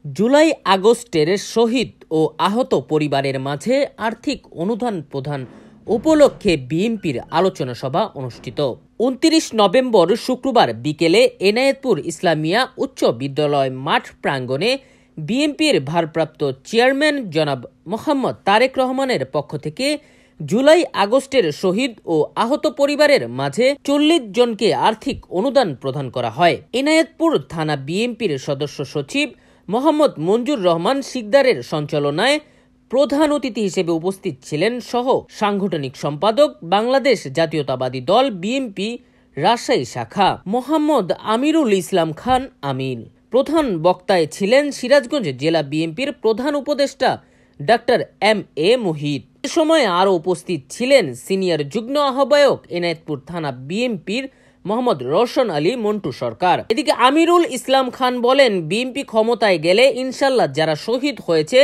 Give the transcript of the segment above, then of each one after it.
জুলাই আগস্টের শহীদ ও আহত পরিবারের মাঝে আর্থিক অনুদান প্রদান উপলক্ষে বিএনপির আলোচনা সভা অনুষ্ঠিত। ২৯ নভেম্বর শুক্রবার বিকেলে এনায়েতপুর ইসলামিয়া উচ্চ বিদ্যালয় মাঠ প্রাঙ্গণে বিএনপির ভারপ্রাপ্ত চেয়ারম্যান জনাব মোহাম্মদ তারেক রহমানের পক্ষ থেকে জুলাই আগস্টের শহীদ ও আহত পরিবারের মাঝে ৪০ জনকে আর্থিক অনুদান প্রদান করা হয়। এনায়েতপুর থানা বিএনপির সদস্য সচিব মোহাম্মদ মঞ্জুর রহমান শিকদারের সঞ্চালনায় প্রধান অতিথি হিসেবে উপস্থিত ছিলেন সহ সাংগঠনিক সম্পাদক বাংলাদেশ জাতীয়তাবাদী দল বিএনপি রাজশাহী শাখা মোহাম্মদ আমিরুল ইসলাম খান আমিন। প্রধান বক্তায় ছিলেন সিরাজগঞ্জ জেলা বিএনপির প্রধান উপদেষ্টা ডাক্তার এম.এ. মুহিত। এ সময় আরও উপস্থিত ছিলেন সিনিয়র যুগ্ম আহ্বায়ক এনায়েতপুর থানা বিএনপির মোহাম্মদ রওশন আলী মন্টু সরকার। এদিকে আমিরুল ইসলাম খান বলেন, বিএনপি ক্ষমতায় গেলে ইনশাল্লাহ যারা শহীদ হয়েছে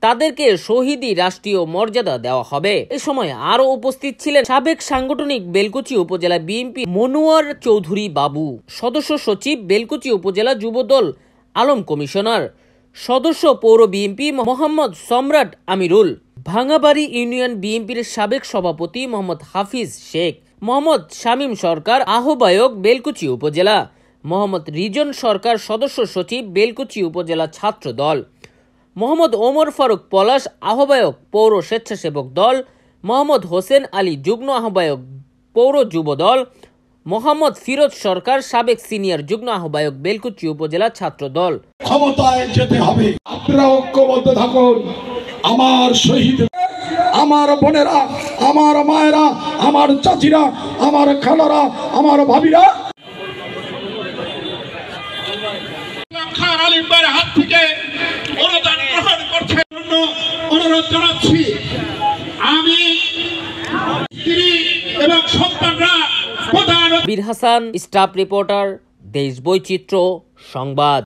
তাদেরকে শহীদি রাষ্ট্রীয় মর্যাদা দেওয়া হবে। এ সময় আরও উপস্থিত ছিলেন সাবেক সাংগঠনিক বেলকুচি উপজেলা বিএনপি মনোয়ার চৌধুরী বাবু, সদস্য সচিব বেলকুচি উপজেলা যুবদল আলম কমিশনার, সদস্য পৌর বিএনপি মোহাম্মদ সম্রাট আমিরুল, ভাঙাবাড়ি ইউনিয়ন বিএনপির সাবেক সভাপতি মোহাম্মদ হাফিজ শেখ, মোহাম্মদ শামীম সরকার আহ্বায়ক বেলকুচি উপজেলা, মোহাম্মদ রিজন সরকার সদস্য সচিব বেলকুচি উপজেলা ছাত্র দল, মোহাম্মদ ওমর ফারুক পলাশ আহ্বায়ক পৌর স্বেচ্ছাসেবক দল, মোহাম্মদ হোসেন আলী যুগ্ম আহ্বায়ক পৌর যুব দল, মোহাম্মদ ফিরোজ সরকার সাবেক সিনিয়র যুগ্ম আহ্বায়ক বেলকুচি উপজেলা ছাত্র দল। ক্ষমতায় যেতে হবে, আপনারা ঐক্যবদ্ধ থাকুন। আমার শহীদ, আমার বোনেরা, আমার মায়েরা, আমার চাচিরা, আমার খালারা, আমার ভাবিরা হাত থেকে অনুদান গ্রহণ করছে জন্য অনুরোধ জানাচ্ছি। আমি স্ত্রী এবং সন্তানরা বীর হাসান, স্টাফ রিপোর্টার, দেশ বৈচিত্র্য সংবাদ।